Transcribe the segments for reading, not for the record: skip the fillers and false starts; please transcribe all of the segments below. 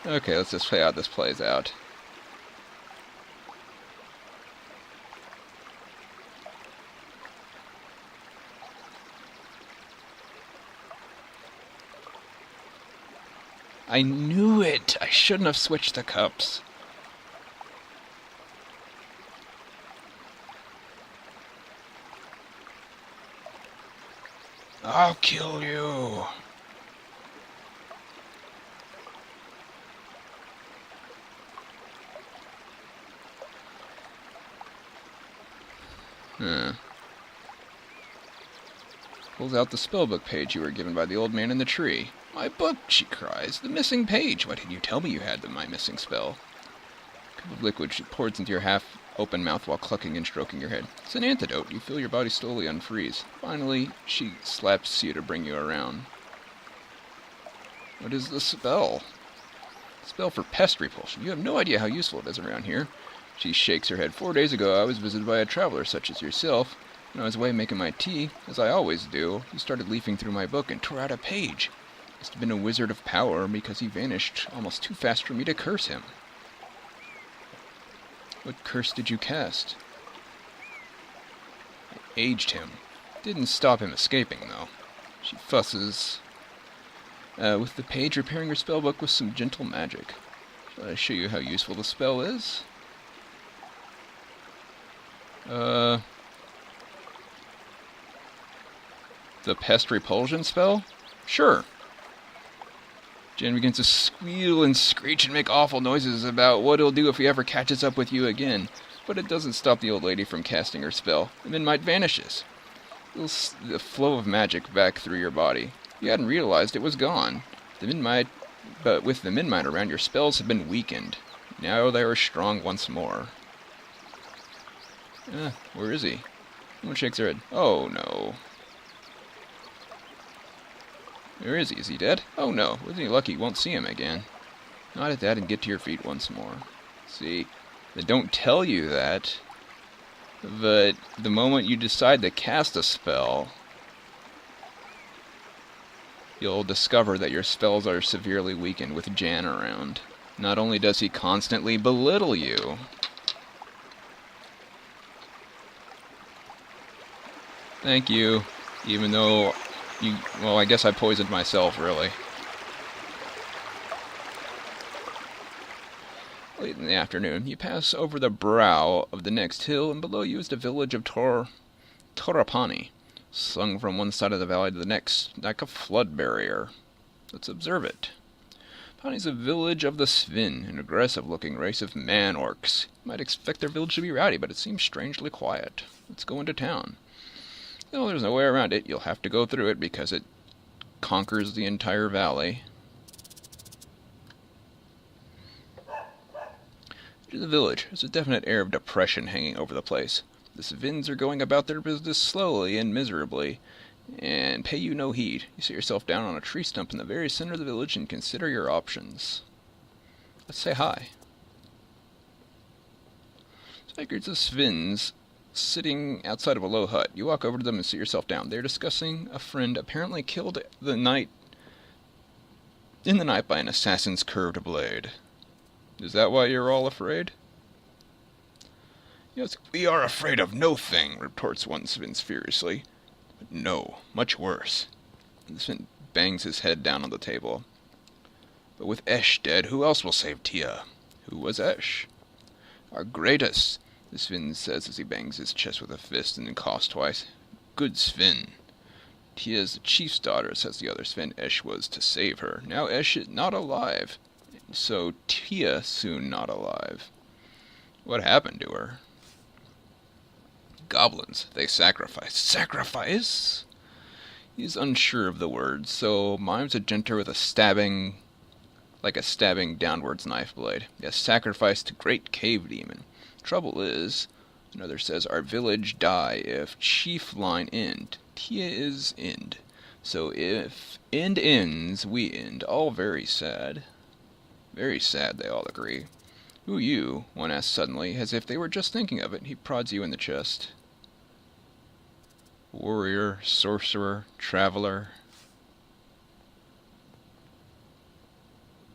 Okay, let's just play how this plays out. I knew it! I shouldn't have switched the cups. I'll kill you! Pulls out the spellbook page you were given by the old man in the tree. My book, she cries. The missing page. Why didn't you tell me you had my missing spell? A cup of liquid she pours into your half-open mouth while clucking and stroking your head. It's an antidote. You feel your body slowly unfreeze. Finally, she slaps you to bring you around. What is the spell? Spell for pest repulsion. You have no idea how useful it is around here. She shakes her head. 4 days ago, I was visited by a traveler such as yourself. When I was away making my tea, as I always do, he started leafing through my book and tore out a page. Must have been a wizard of power, because he vanished almost too fast for me to curse him. What curse did you cast? I aged him. Didn't stop him escaping, though. She fusses with the page, repairing her spellbook with some gentle magic. Shall I show you how useful the spell is? The pest repulsion spell? Sure. Jen begins to squeal and screech and make awful noises about what it'll do if he ever catches up with you again. But it doesn't stop the old lady from casting her spell. The Midnight vanishes. The flow of magic back through your body. You hadn't realized it was gone. But with the Midnight around, your spells have been weakened. Now they are strong once more. Where is he? Someone shakes their head. Oh no. Where is he? Is he dead? Oh no. Wasn't he lucky? Won't see him again. Nod at that and get to your feet once more. See, they don't tell you that, but the moment you decide to cast a spell, you'll discover that your spells are severely weakened with Jan around. Not only does he constantly belittle you, thank you, even though well, I guess I poisoned myself, really. Late in the afternoon, you pass over the brow of the next hill, and below you is the village of Torapani, slung from one side of the valley to the next, like a flood barrier. Let's observe it. Pani is a village of the Svin, an aggressive-looking race of man-orcs. You might expect their village to be rowdy, but it seems strangely quiet. Let's go into town. No, there's no way around it. You'll have to go through it because it conquers the entire valley. To the village, there's a definite air of depression hanging over the place. The Svins are going about their business slowly and miserably, and pay you no heed. You sit yourself down on a tree stump in the very center of the village and consider your options. Let's say hi. Sacred of Svins sitting outside of a low hut. You walk over to them and sit yourself down. They're discussing a friend apparently killed in the night by an assassin's curved blade. Is that why you're all afraid? Yes, we are afraid of nothing, retorts one Svin furiously. But no, much worse. The Svin bangs his head down on the table. But with Esh dead, who else will save Tia? Who was Esh? Our greatest, the Svin says as he bangs his chest with a fist and then coughs twice. Good Svin. Tia is the chief's daughter, says the other Svin. Esh was to save her. Now Esh is not alive. So Tia soon not alive. What happened to her? Goblins. They sacrifice. Sacrifice? He's unsure of the words, so mimes a genter with a stabbing, like a stabbing downwards knife blade. Yes, sacrifice to great cave demon. Trouble is, another says, our village die if chief line end. Tia is end. So if end ends, we end. All very sad. Very sad, they all agree. Who you? One asks suddenly, as if they were just thinking of it. He prods you in the chest. Warrior, sorcerer, traveler.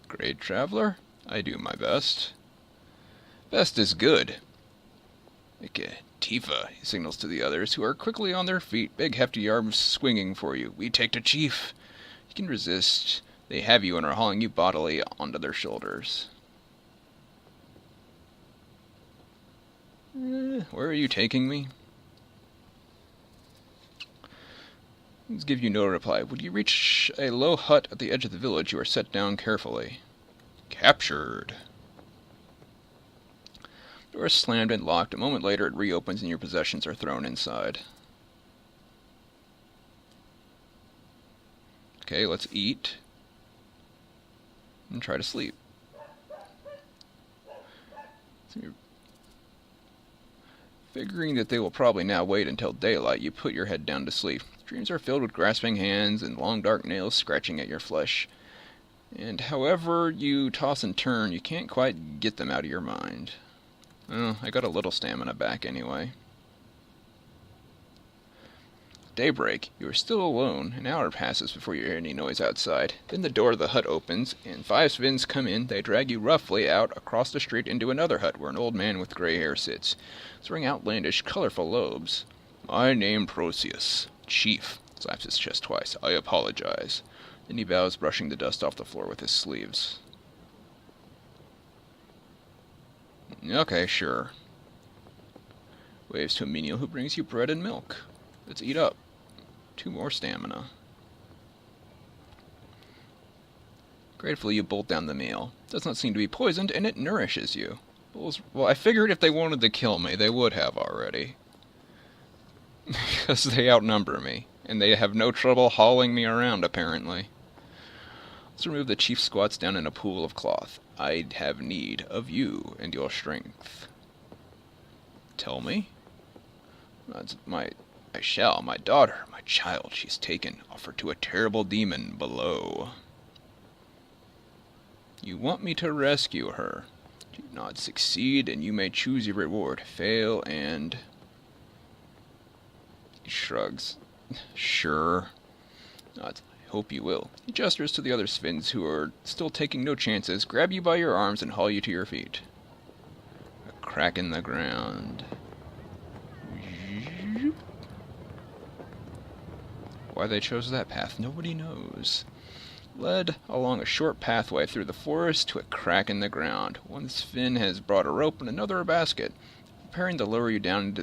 Great traveler. I do my best. Best is good. Tifa, he signals to the others, who are quickly on their feet, big hefty arms swinging for you. We take the chief. You can resist. They have you and are hauling you bodily onto their shoulders. Where are you taking me? These give you no reply. When you reach a low hut at the edge of the village, you are set down carefully. Captured. The door is slammed and locked. A moment later it reopens and your possessions are thrown inside. Okay, let's eat. And try to sleep. So figuring that they will probably now wait until daylight, you put your head down to sleep. Dreams are filled with grasping hands and long dark nails scratching at your flesh. And however you toss and turn, you can't quite get them out of your mind. Well, I got a little stamina back anyway. Daybreak. You are still alone. An hour passes before you hear any noise outside. Then the door of the hut opens, and 5 Svins come in. They drag you roughly out across the street into another hut where an old man with gray hair sits, throwing outlandish, colorful lobes. My name Proceus. Chief. Slaps his chest twice. I apologize. Then he bows, brushing the dust off the floor with his sleeves. Okay, sure. Waves to a menial who brings you bread and milk. Let's eat up. 2 more stamina. Gratefully, you bolt down the meal. It does not seem to be poisoned, and it nourishes you. Well, I figured if they wanted to kill me, they would have already. Because they outnumber me, and they have no trouble hauling me around, apparently. Let's remove the chief squats down in a pool of cloth. I'd have need of you and your strength. Tell me? I shall. My daughter, my child, she's taken, offered to a terrible demon below. You want me to rescue her. Do not succeed, and you may choose your reward. Fail, and... He shrugs. Sure. I hope you will. He gestures to the other Svins who are still taking no chances, grab you by your arms, and haul you to your feet. A crack in the ground. Why they chose that path, nobody knows. Led along a short pathway through the forest to a crack in the ground. One Svin has brought a rope and another a basket, preparing to lower you down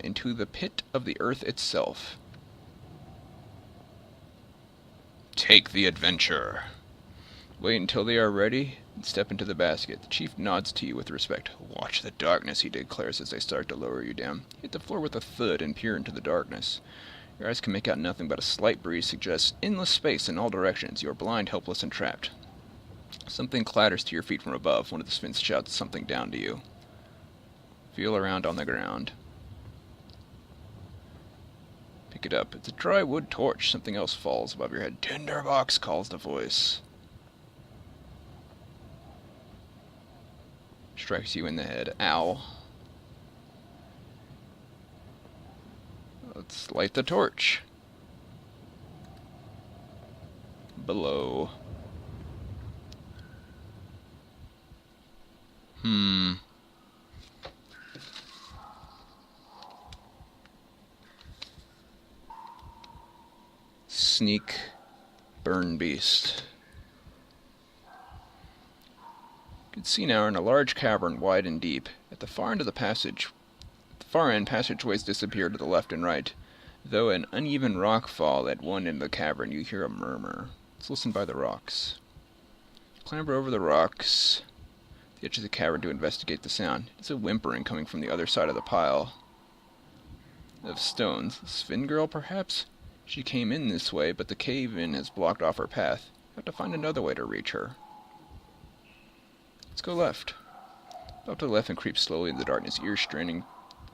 into the pit of the earth itself. Take the adventure. Wait until they are ready and step into the basket. The chief nods to you with respect. Watch the darkness, he declares as they start to lower you down. Hit the floor with a thud and peer into the darkness. Your eyes can make out nothing but a slight breeze suggests endless space in all directions. You are blind, helpless, and trapped. Something clatters to your feet from above. One of the Svins shouts something down to you. Feel around on the ground. Pick it up. It's a dry wood torch. Something else falls above your head. Tinderbox, calls the voice. Strikes you in the head. Ow. Let's light the torch. Below. Sneak. Burn beast. You can see now in a large cavern, wide and deep. At the far end of the passage, passageways disappear to the left and right. Though an uneven rock fall at one end of the cavern, you hear a murmur. Let's listen by the rocks. Clamber over the rocks, the edge of the cavern to investigate the sound. It's a whimpering coming from the other side of the pile of stones. Svin girl, perhaps? She came in this way, but the cave-in has blocked off her path. You have to find another way to reach her. Let's go left. Up to the left and creep slowly in the darkness, ears straining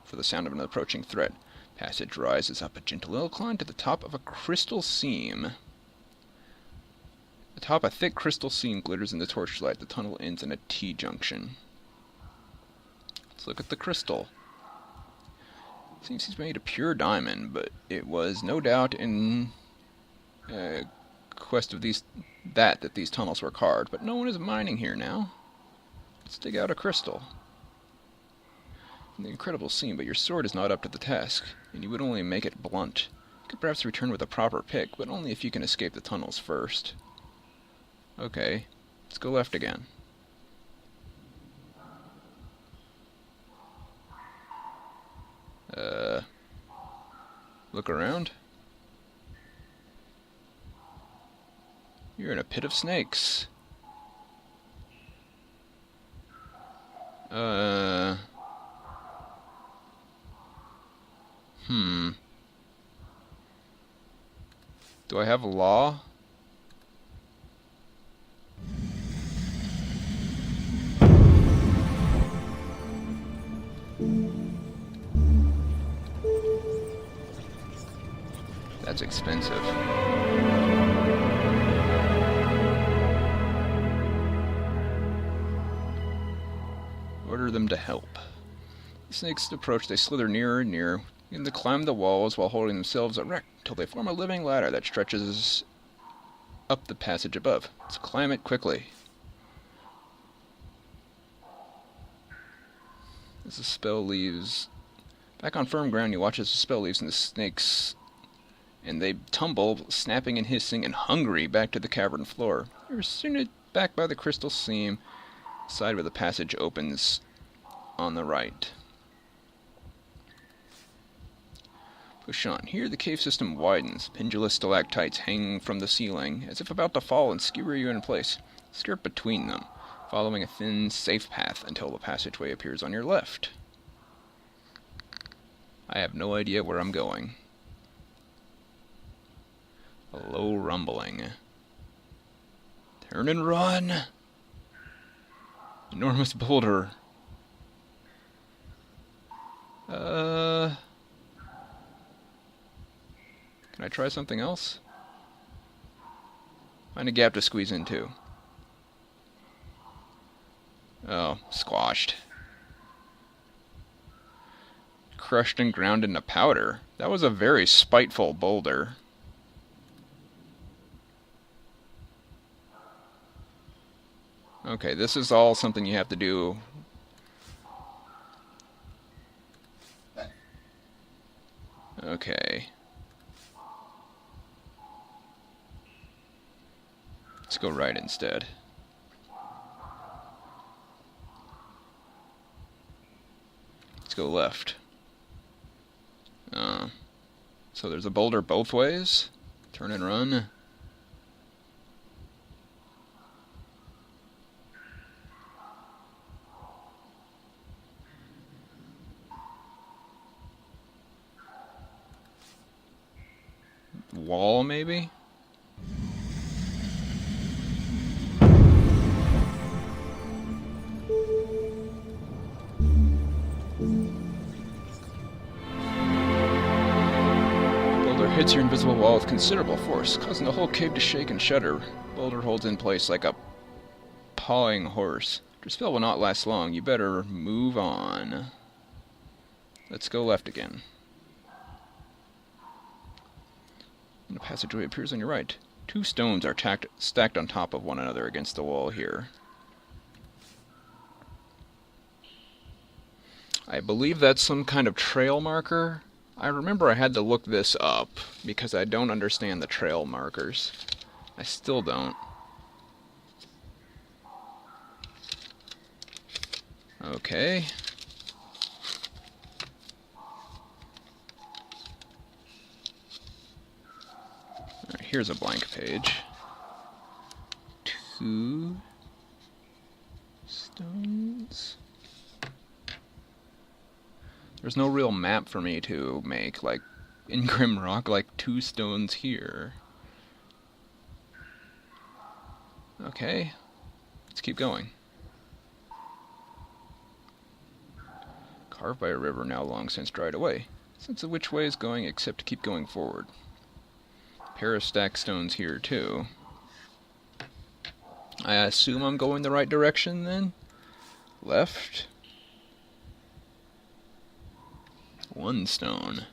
for the sound of an approaching threat. Passage rises up a gentle incline to the top of a crystal seam. Atop a thick crystal seam glitters in the torchlight. The tunnel ends in a T-junction. Let's look at the crystal. Seems he's made of pure diamond, but it was no doubt in quest of these that these tunnels were carved, but no one is mining here now. Let's dig out a crystal. An incredible scene, but your sword is not up to the task, and you would only make it blunt. You could perhaps return with a proper pick, but only if you can escape the tunnels first. Okay, let's go left again. Look around. You're in a pit of snakes. Do I have a law? That's expensive. Order them to help. The snakes approach, they slither nearer and nearer, and they climb the walls while holding themselves erect until they form a living ladder that stretches up the passage above. Let's climb it quickly. As the spell leaves... Back on firm ground, you watch as the spell leaves and the snakes... and they tumble, snapping and hissing and hungry, back to the cavern floor. You're soon back by the crystal seam, side where the passage opens on the right. Push on. Here the cave system widens, pendulous stalactites hanging from the ceiling, as if about to fall and skewer you in place. Skirt between them, following a thin, safe path until the passageway appears on your left. I have no idea where I'm going. A low rumbling. Turn and run! Enormous boulder. Can I try something else? Find a gap to squeeze into. Oh, squashed. Crushed and ground into powder. That was a very spiteful boulder. Okay, this is all something you have to do. Okay. Let's go right instead. Let's go left. So there's a boulder both ways. Turn and run. Wall, maybe? Boulder hits your invisible wall with considerable force, causing the whole cave to shake and shudder. Boulder holds in place like a pawing horse. Your spell will not last long. You better move on. Let's go left again. And the passageway appears on your right. Two stones are stacked on top of one another against the wall here. I believe that's some kind of trail marker. I remember I had to look this up because I don't understand the trail markers. I still don't. Okay. Alright, here's a blank page. Two stones. There's no real map for me to make, like in Grimrock, like 2 stones here. Okay, let's keep going. Carved by a river now long since dried away. Sense of which way is going except to keep going forward. Pair of stacked stones here too. I assume I'm going the right direction then? Left. 1 stone.